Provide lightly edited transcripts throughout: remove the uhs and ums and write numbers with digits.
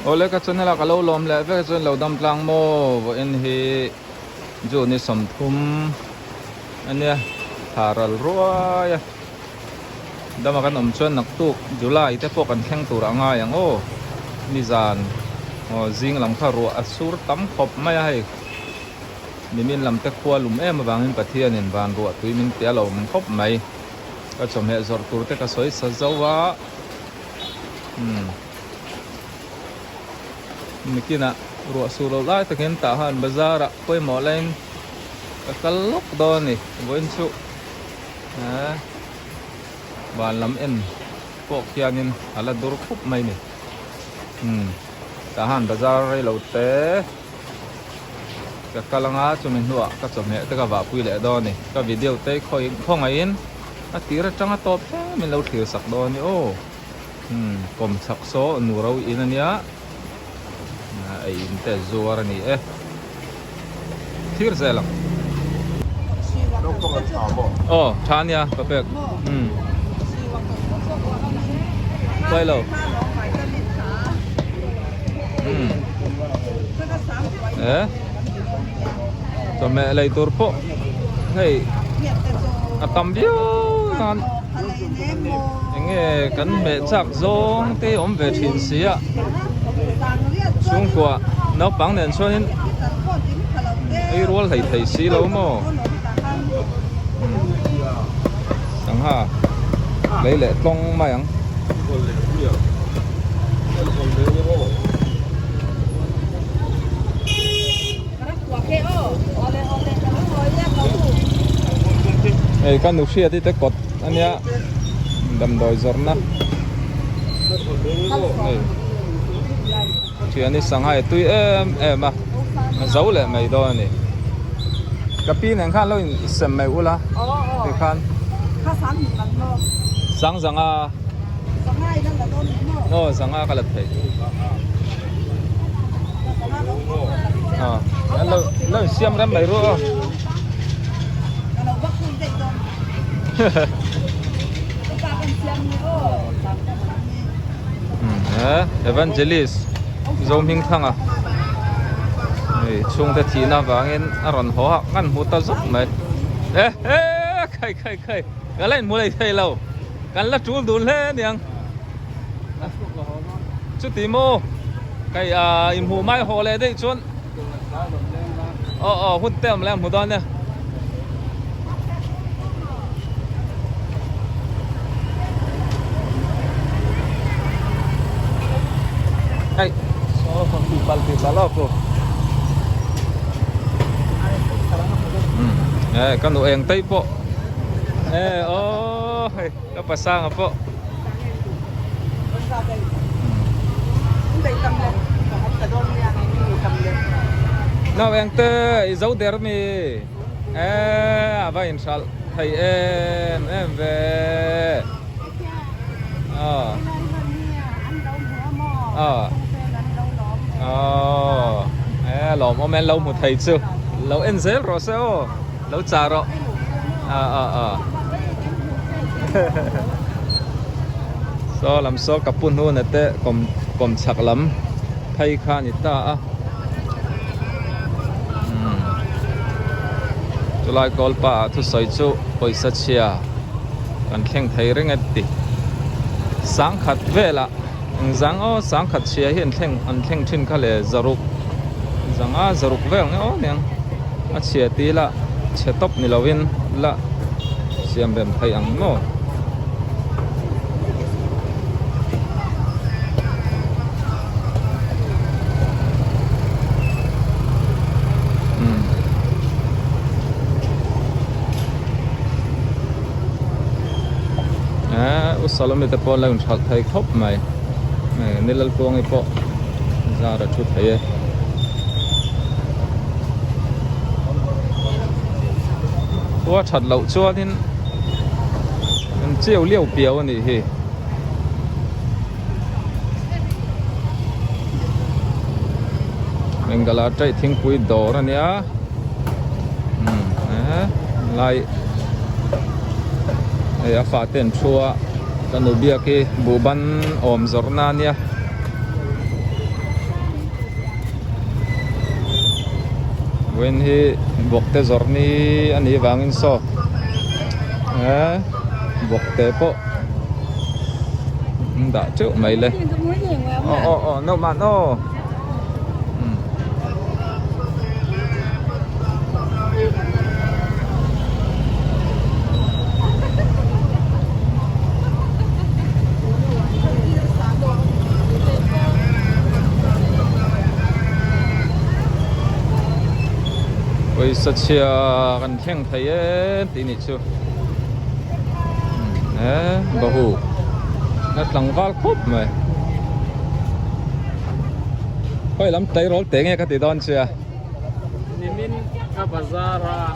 ole ka chun la ka lo lom le ve chun lo dam tlang mo vo in hi ju ni som thum ania tharal ruaya dama kan chuan nak tuk July te pok kan kheng tur anga yang o nizan o zing lam kha ru asur tam khop mai hai mimin lam te khwa lum em awangin pathian in van ru tuimin pia lo khop mai ka chom he zor tur te ka soi sa zawa mikina ru asur lo lai takin ta han bazara koi mo lain ka kalok do ni voin chu ban lam en pok kianin ala dur khup mai ni ta han bazar rei lo te ka kalanga chumin huwa ka chome te ka wa pui le do ni ka video te khoi khong ai in a tira changa top te min lo thir sak do ni o kom sak so nu ro in ania ai in te zuar ni thir zelang oh chania perfect quay lâu cho mẹ lấy tur po hey tầm biếu ngon nghe cắn mẹ chắc rong tê ôm về thiên sĩ ạ xuống qua nó bằng nền cho nên ấy rồi thầy sĩ lâu mà chẳng ha lấy lệ tông mày ăn ấy kan nuk sia ti te kot ania dam doi zorna thì anh đi sang hai tui em à giấu lại mày đó này cái pin này khăn lâu xem mày u la thì khăn sáng sáng à sáng à cái là thế lâu xem ra mày rồi Evangelist zoom hình thang à chung ta thi na vangin aron ho ngan mu ta zup mai khai cái lên mu lai thei lo kan la chul dun le niang chu ti mo cái im hu mai ho le dei chun hút tem lem hu don ne hey so people ako kan do eng tay po kapasang po nào eng te dấu der mi và inshallah thầy em về lộn ông em lâu một thầy chưa lâu em dễ rồi sao lâu trà rồi so làm sao cặp pun hôn nè còn chặt lắm thay khan như ta cho lại call pa thu soi chu paisa chia kan khen thầy ring ati sáng khát về la giang sáng khát chia hiện khen thin khá lệ zaruk giang zaruk về nè chia tí la chia top ni lovin la siam bem thầy ang no salam itu pun lain hal thai khop mai nilal puang ipo zara chu thai tua thật lậu chua nên chiều liều piao này hi mình gọi là chạy thiên quy đồ ra nhá lại ai phát triển chua kan ubia ke buban om zorna nia when he bokte zorni ani wangin so bokte po đã chịu mấy lên no mà no ôi sao chia gần thiêng thấy tí nị chưa bảo hủ nó lằng val cúp mày ôi lắm tay roll tiếng nghe cái tí đòn chưa nimin ka bazara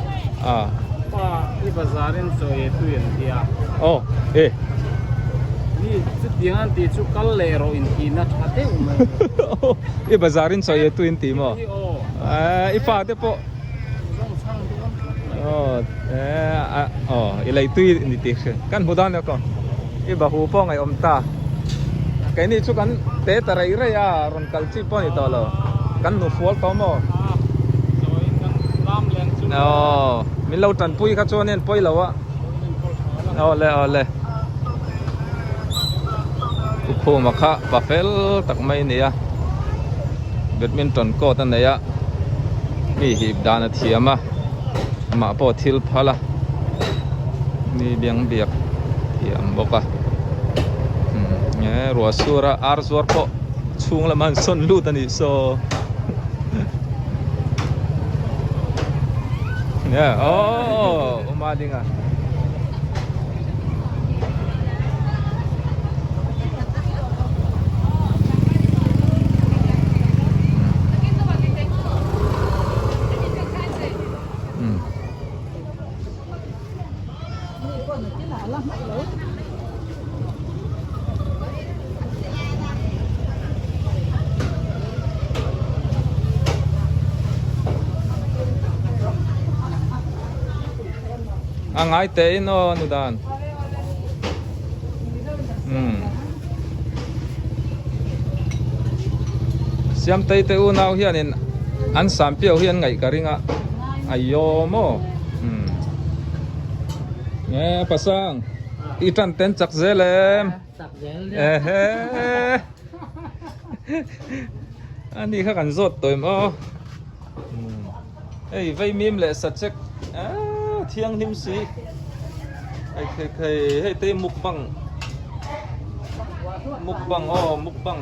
pa i bazarin soye tuyen dia oh ni tiangan ti chu kal lero in kina thate umai i bazarin soye tuyen ti mo i fa te po ilay tuy ni ti kan hudan ko iba hu po ngay omta kay ni chu kan te tarai ra ya ron kalchi po ni tolo kan nu fuol to mo min lo tan pui kha chonen poi lawa le ku ma kha bafel tak mai ni ya badminton ko tan ya ni hip dana thiama mà bỏ thil phala ni biang biak thiam boka nghe rùa sura ar suar po chung la man son lu tani so yeah ma dinga ngay tế nó đàn xem tây tây u nào hiện nên ăn sắm biểu hiện ngày cả ringa ayo mo nghe pasang itan ten chak zelem ani kha kan zot toim vây mim le sat check thiêng him si hay tê mục bằng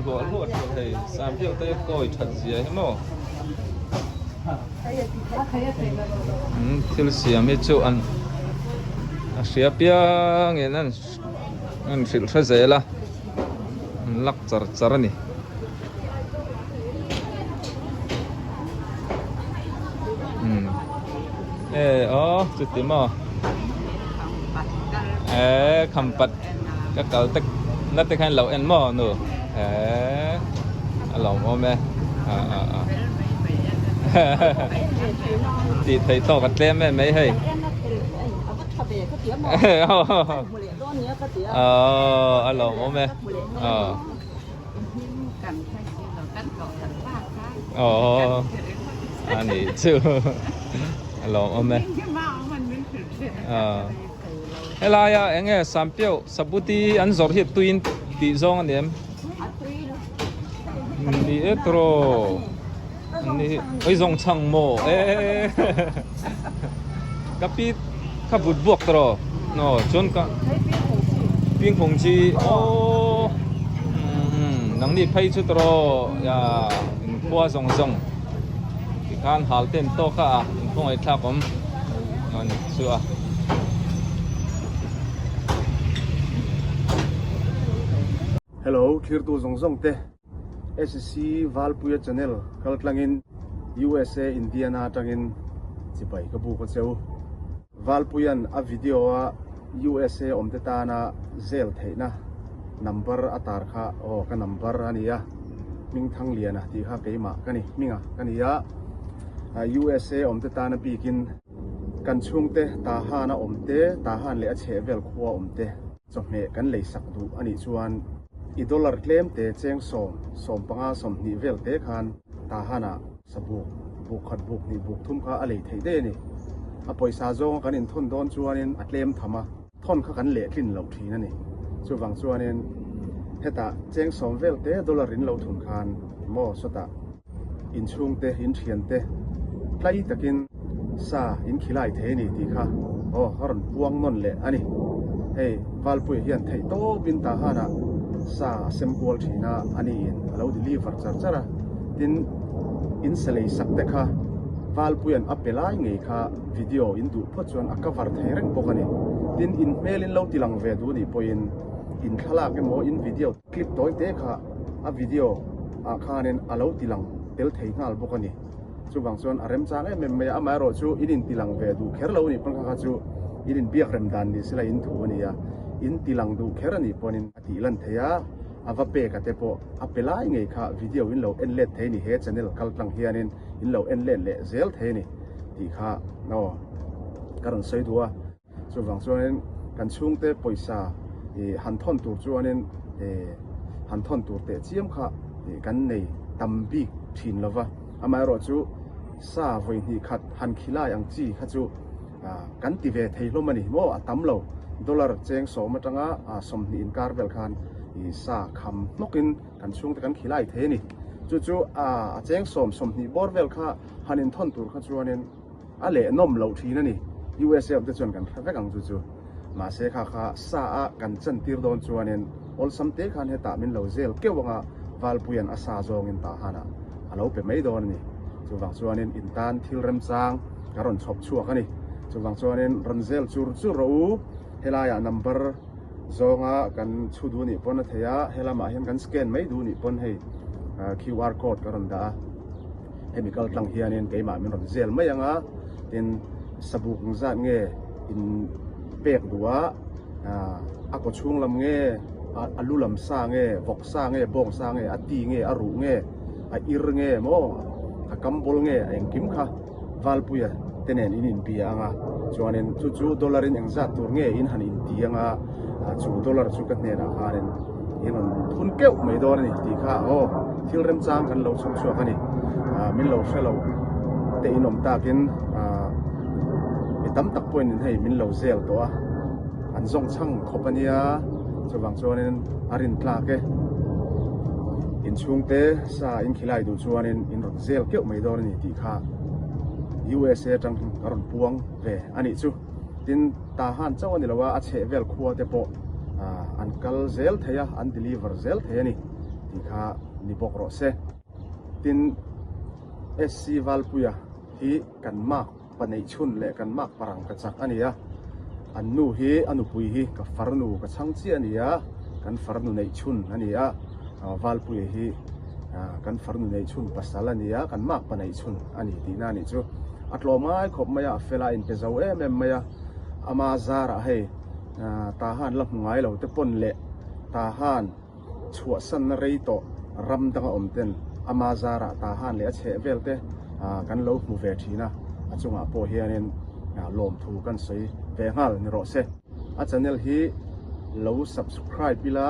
của luộc của thầy làm theo tê coi thật gì ấy mà thiếu xiêm hết chỗ ăn xía bia nghe ăn phil phải dễ là lắc char nè chút tí mà khăm bật các cậu tách nát tách hay lẩu ăn mò nữa lẩu mò mẹ thì thấy to vật lem mẹ mấy hay lẩu mò mẹ anh ấy chưa lẩu mò mẹ hay là ya anh ấy sắm biểu sabuti ăn rồi hết tuin bị zong anh em đi etro đi ơi zong chang mo tapi kabut buộc rồi nó chôn cả ping pong chi nang đi pay chút rồi ya qua zong zong thì kan hal ten to cả không ai thắc om ngon sure Hello, Kirtu Zongzong te SC Valpuya channel kaltlangin USA Indiana tangin sipai kabu ko cheu Valpuyan a video a USA omte ta na zel theina number atar kha ka number ania ming thang liana ti kha keima kani minga kania USA omte ta na bikin kan chungte ta hana omte ta han le a chevel khuwa omte chome kan lei sak du ani chuan $1 claim te cheng som panga som ni vel te khan ta hana sabu บุกขัดบุกนี่บุกทุ่มข้าอะไรไทยได้นี่อาปอยซาโจกันอินทนโดนจวนอินอัดเลมทำมาท่อนข้ากันเละขึ้นเหล่าทีนั่นนี่ส่วนฝั่งจวนอินเฮตาเจงสมเวลเตดอลลารินเหล่าทุนคานโมสตาอินชุงเตอินเทียนเตไล่ตะกินซาอินขีไลเทนี่ตีค่ะโอ้ฮารันพวงนนเละอันนี้เฮ้วาลปุยเฮียนไทยโตบินตาฮานะซาเซมกอลทีน่าอันนี้อินเราดิลีฟาร์จัร์ระดินอินเสลสักเตค่ะวาลปุยอันอัปเปล่าไงค่ะวิดีโออินดูพัชวนอักวาร์เทเรงปกันนี่ดินอินเมลินเราติลังเวดูนี่ปอยอินขลากโมอินวิดีโอคลิปตัวเตะค่ะอ่ะวิดีโออ่ะข้าเน้นอ่ะเราติลังเตลเทงาลปกันนี่จูบางส่วนอารมณ์จางเม่อามาโรจูอินติลังเวดูแค่เรานี่ปังข้าจูอินเบียกเรมดันนี่สิละอินทูนี่อะอินติลังดูแค่นี่ปนินอติลันเทียอาว่าเปกเตปอัปเปล่าไงค่ะวิดีโออินเราเอ็นเล็ดเทนี่เฮชแนลคัลตังเฮียนินอินเราเอ็นเล็ดเละเซลเทนี่ที่ค่ะเนาะการใช้ตัวจูบางส่วนการช่วงเตปอยซาหันท่อนตัวจวนนั้นหันท่อนตัวเตะเจียมค่ะกันในตัมบีทินละวะอามาโรจูซาไว้นี่ขัดหันขีลาอย่างจีขัดจูกันติเวทให้ลมมันนี่โม่ตั้มเราดอลลาร์เจงสมจังสมนินการเวลคันซาคำนกินกันช่วงแต่กันขีลาเทนี่จู่เจงสมนิบอร์เวลค่ะหันท่อนตัวขัดจวนนั้นอะไรนมเหล่าทีนั่นนี่ USA จะจวนกันแค่กังจู่มาเสกค่ะซากันจันทีร์โดนจวนนั้นอลสัมเตคันเหตุามินเหล่าเซลเกี่ยวกับวาลปุยันอาซาโจงินตาฮานะเราเป็นไม่โดนนี่จู่ฝั่งจวนนั้นอินตันทิลเรมจางการันชอบชัวกันนี่จู่ฝั่งจวนนั้นรันเซลจูรู้เฮลายานัมเบอร์โจงกันชูดูนี่ปนเทียเฮลามาเห็นกันสแกนไม่ดูนี่ปนให้QR code การันดาให้มีการตั้งเฮียนี่เกย์มามินรันเซลไม่ยังเป็นสบุกจัดเงี้ยอินเปกดัวอากช่วงลำเงยอลุลำสร้างเงยบกสร้างเงยบงสร้างเงยอตีเงยอรุเงยอิรเงยโมกัมบอลเงยเองกิมค่ะวาลปุยเตนอินปีอ่ะจวนนั้นจู่ดอลลาร์อินจัดตัวเงยอินหันอินตีอ่ะจู่ดอลลาร์จู่กันเนี่ยนะฮะเนี่ยอินทุนเกี่ยวไม่โดนนี่ตีค่ะโอ้ที่เริ่มจ้างกันเราชมชัวกันนี่มิลเราเฟลเราเตอินอมตากินตั้มตักปวยนี่ให้มินเหล่าเซลตัวอันทรงช่างขบเนี่ยจะวางส่วนนั้นอารินตลาเกอินช่วงเตะซาอินขีไลดูส่วนนั้นอินรถเซลเกี่ยวไม่โดนนี่ตีค่ะ USA จังการันพวงเวอันนี้จู่ดินตาหันเจ้าอันนี้ละว่าอาเชเวลคัวเตปอันกัลเซลเทียอันเดลิเวอร์เซลเทียนี่ตีค่ะนี่บอกรอเซดิน SC วัลปุยฮีกันมากปนัยชุนเละกันมากปรังกระจักอันนี้อันนู้ฮีอันนู้ปุยฮีกับฟาร์นูกับช่างเจียนี่กันฟาร์นูในชุนอันนี้วาลปุยฮีกันฟาร์นูในชุนภาษาละนี่กันมากปนัยชุนอันนี้ดีน่านี่จู่อัตโลมาขบมาเฟลาอินเปซาเอเมมาอามาซาระให้ตาหันลับง่ายเราแต่ปนเละตาหันชัวสันนรีโตรำตั้งอมเต็นอามาซาระตาหันเละเชเวลเตกันเราหมู่เวทีนะจงพอเฮียนลมถูกันใส่เวหัลนี่รอเซอาจารย์เนลฮีเรา subscribe ปีละ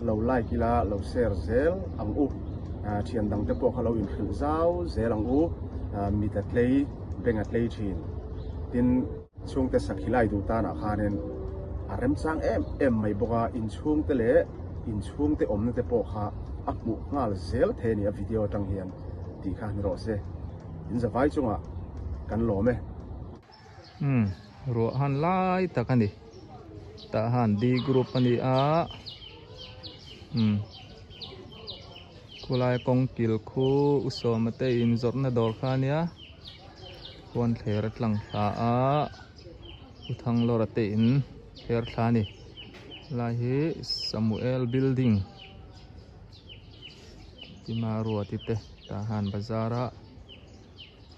เราไลค์ปีละเราแชร์เซลอังอุเทียนดังแต่พวกเราอินฟิลเจ้าเซลอังอุมีแต่เลยเบ่งอัดเลยทีนดินช่วงแต่สักขีไลดูตาหน้าคานินอารมณ์สร้างไม่บอกอินช่วงแต่เละอินช่วงแต่อมนั่นแต่พวกเขาอักบุกงาลเซลเทนี่วิดีโอจังเฮียนตีข้านี่รอเซอินจะไว้จงกันหล่อไหมรัวหันไล่ตะกันดิตะหันดีกรุ๊ปนี่คุไลกงกิลคูอุศมเตอินจดนดอลคานี่วันเทรัตลังตาอุทังลอรเตอินเทรัตลานี่ลาฮิซามูเอลบิลดิ้งที่มารัวติเตตะหันบาซาระ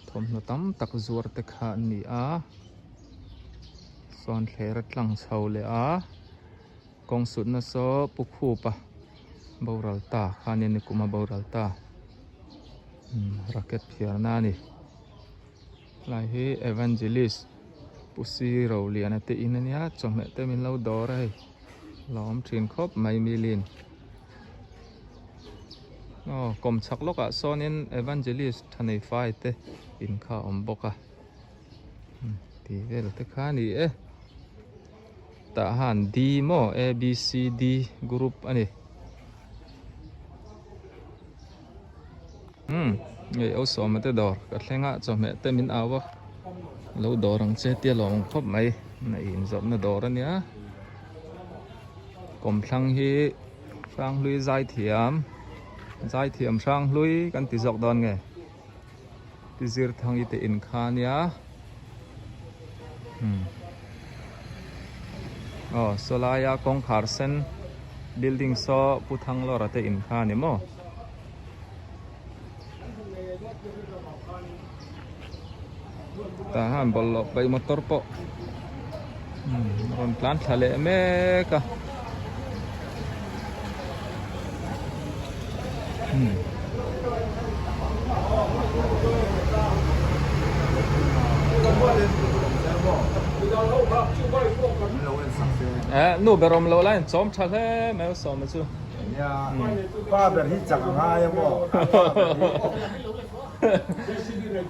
ทอมนตั้มตักจวดเตขานี่ส่วนเทรัตลังเชาเลกองสุดนะโซปุกหูปะบาวรัลตาขานี่นิคุมาบาวรัลตารักเก็ตเพียร์นานี่ลายฮีเอวานเจลิสปุซีเราเลียนเตอินนี่จอมเตมินเราดอร์ให้ล้อมทรินครบไม่มีลิน กรมชักลกโซนินเอวันเจลิสทันในไฟเตอินข้าอมบกทีเวลเตค่านี่ทหารดีโม A B C D กรุ๊ปอันนี้เอาสมมาเตดอร์ก็แค่งะจอมเตมินเอาวะเราดอรังเจตีลองพบไหมในอินจอบนดอรันเนี้ยกรมพลังฮีฟังลุยใจเทียมช่างลุยกันติดจอกดอนไงติดซีร์ทางอีเตอินคาเนียโซลายากงคาร์เซนบิลดิ้งโซพุทังลอร์เตอินคาเนียโมtahan bolok bayi motor po ron plan sale meka nu berom lo lain som chale me som chu ya pa ber hi chang ha ya mo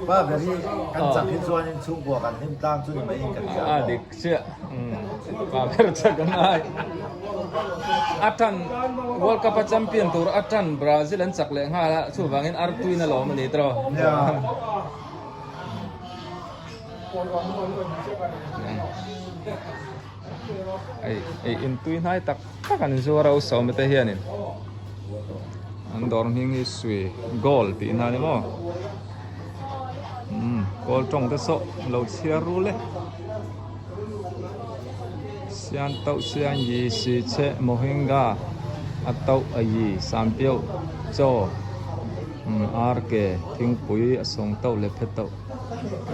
pa ber hi kan chang hi chuan in chung bua kan him tang chu ni mai in kan ja dik sia pa ber chagan ai atan world cup champion tour atan brazil an chak le nga la chu wangin artui na lo mani tro ya ai intui nai tak kan zora usaw mete hianin andor hing hi sui goal ti na ni mo goal trong te so lo chia ru le sian tau sian yi si che mohinga atau ayi sampio cho ar ke thing pui asong tau le phet tau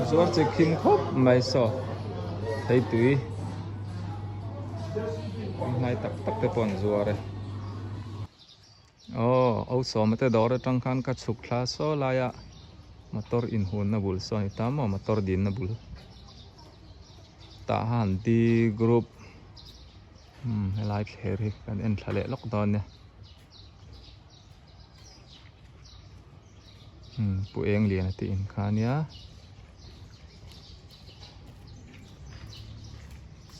zor che king khop mai so thei tui ngay tak te pon zuare au so mate dor tang khan ka chuk thla so la ya motor in hun na bul so ni tam motor din na bul ta han di group like here kan en thale lok don ne pu eng lian ti in khania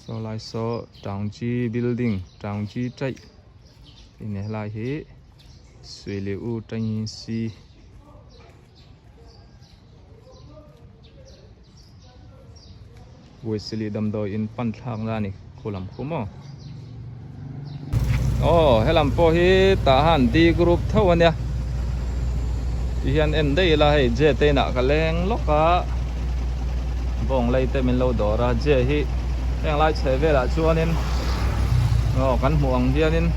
so lai so tang ji building tang ji chai in lai hi sui liu tang si buổi xử lý đầm đồi in pan thang ra nè cô làm khum không hay làm po hi ta hàn đi group thâu anh ya hiện em đây là hay dễ tên nạ cái leng lóc cả vòng lấy tên mình lâu đó ra dễ hi đang lại chạy về là chua nên cắn muồng kia nên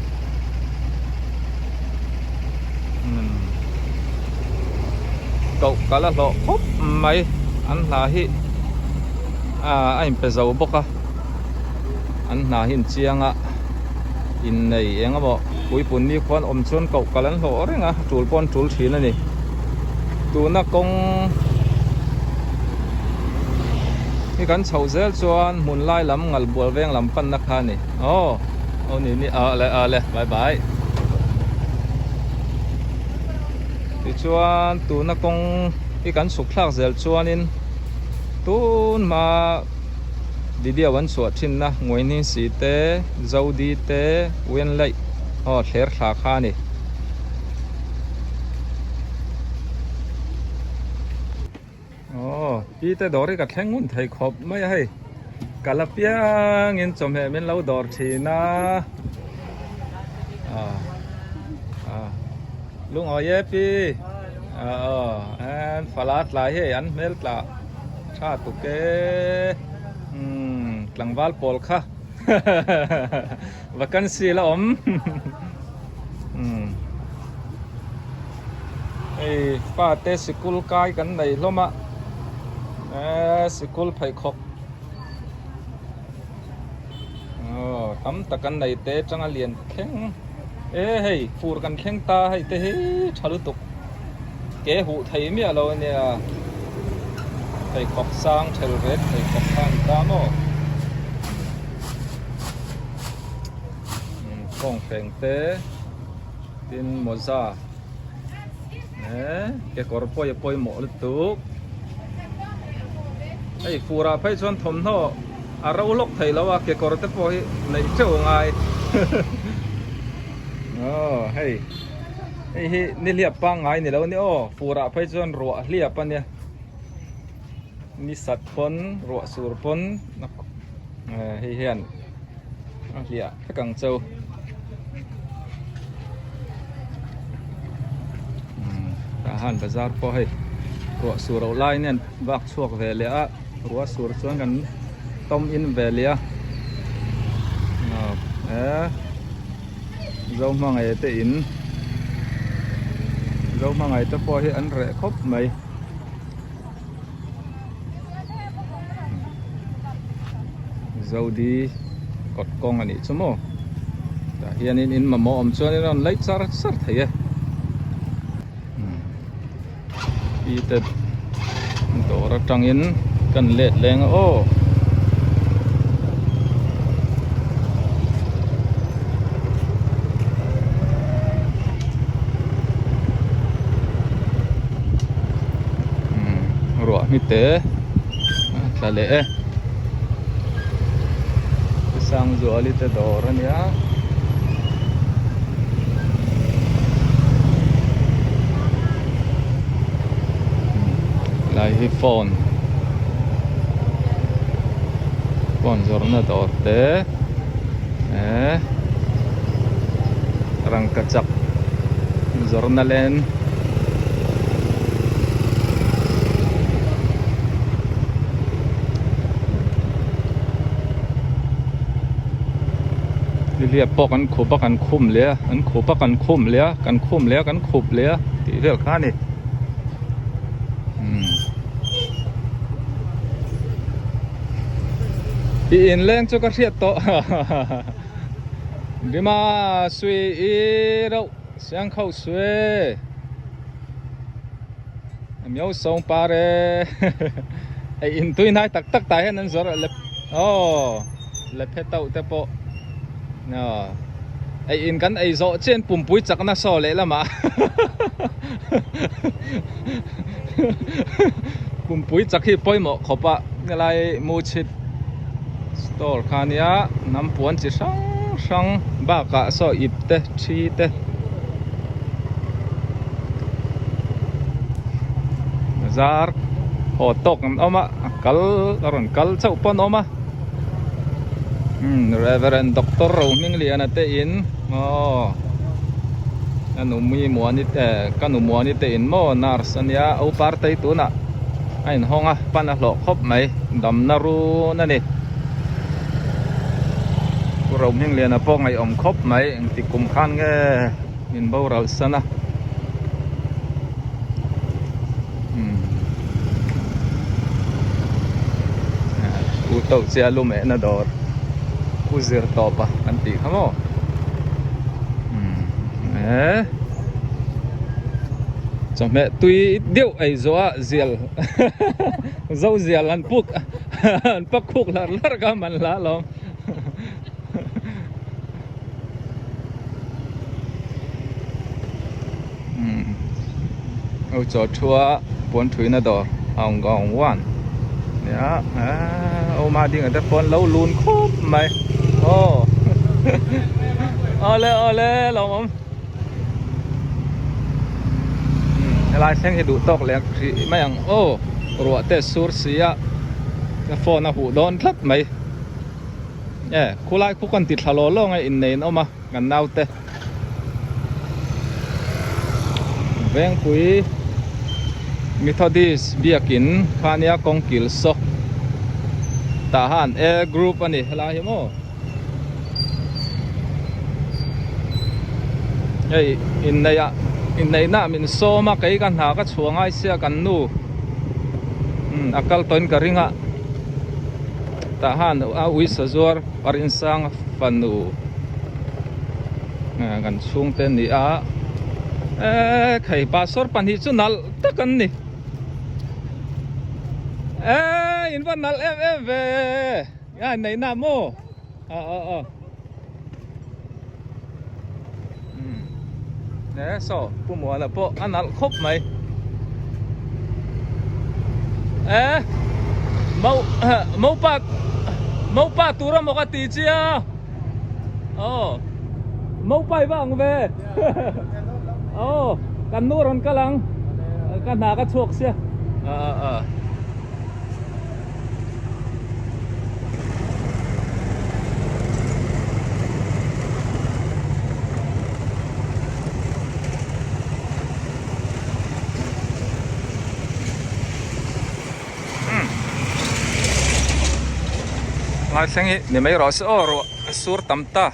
cậu cả là lộ húp mày ăn là hi anh phải giàu bốc anh là hiện chiang in này em bảo cuối tuần đi quan om xuân cậu cả lần lộ đấy ngà chuột con chuột chỉ là này tụ nó công cái cắn sầu dễ chuan muốn lai lắm ngal bùa veng làm phân nắc ha này nè lại bye bye thì chuan tụ nó công cái cắn sụp lạc dễ chuan in tụ mà đi đi vẫn suốt trên na ngồi nín xí té dâu đi té quen lại thèr khá khá này đi tới đó thì cả thằng muốn thấy khóc mấy hay cả là bia nghiên chồng hệ bên lâu đỏ thì na lúc ở ye pi anh phải lát lại hay anh mel là cha tụ cái lăng val pol kha vacancy là pa te school kai kan nei loma school phai khop tam takan nei te changa lian kheng hey fur kan kheng ta hai te he chalu tuk ke hu thei mi alo ne thầy cọc sang thầy red thầy cọc sang ta mo con phèn té tin moza ke kor poi mo lu tu ai fura phai chon thom no ara ulok thei lawa ke kor te poi nei cheu ngai oh hey hi ni liap pa ngai ni lo ni o fura phai chon ro liap pa nia ni sat pon ro sur pon hi hian lia kang cheu han bazar po hay ruộng sủa đậu lai nên vạc chuộc về lẽ ruộng sủa xuống gần tom in về lẽ dâu mà ngày tệ in dâu mà ngày ta po hay ăn rẻ khóc mấy dâu đi cọt con anh ấy chứ mò hiện in mà mò om cho nên nó lấy sát thấy đi từ tổ ra trăng in cần lệ lên ô ruộng như thế là lệ sang rùa đi từ tổ ra nhá lại hi phone zorna dorte rang kacak zorna len liệp bọc ăn khổ bọc ăn khum lẽ ăn khổ bọc ăn khum lẽ ăn khum lẽ ăn khụp lẽ thì việc khác này in lên cho các thiệt to đi mà suy ý đâu sang khâu suy miêu sông pa re in tuy này tắc tắc tai nên rồi lep lep hết tàu te po nè in cắn rõ trên bùm bụi chắc nó sò lẽ là mà bùm bụi chắc khi bôi mỏ khó pa cái này mua chít store khania nam puan chi sang ba ka so ip te thi te zar ho tok oma kal ron kal chau pon oma reverend doctor ro ming lian ate in anu mi muani te kanu muani te in mo nars ania au par tai tu na ain honga pana lo khop mai dam naru na ni rồng hình liền là po ngày ẩm khóc mấy thì cùng khăn nghe nhìn bao rau sân à u tàu xe lu mẹ nó đỏ u zir top à anh tí không cho mẹ tuy điệu ấy gió diều dâu diều ăn bốc khúc là lát cả mình lá lắm ôi cho chua bốn thủy nó đỏ hồng gòn quan nhá ô mà đi người ta phun lâu luôn khốp mày ole lòng ông lại xem thì đủ tóc lẹ thì mấy anh ruột tết sur xía cái phone nó hủ đòn thắt mày khu lại khu còn tịt thà lò lo ngay in nền ông mà gần nào tết veng quý Methodist biakin khania kongkil so tahan group ani hala himo ei in nei na min so ma kai kan ha ka chuangai sia kan nu akal ton ka ringa tahan a ui sajor arin sang fanu kan chung ten ni a khai pasor pan hi chu nal takan ni in van nal em về ya nei na mo nè so pu mo la po anal khop mai Eh, mau pa tura mo ka tijia. Oh. Mau pa bang ve. Oh, kanuron ka lang. Kan nakachok siya. Ngai sengi ni mai ro so ro sur tamta.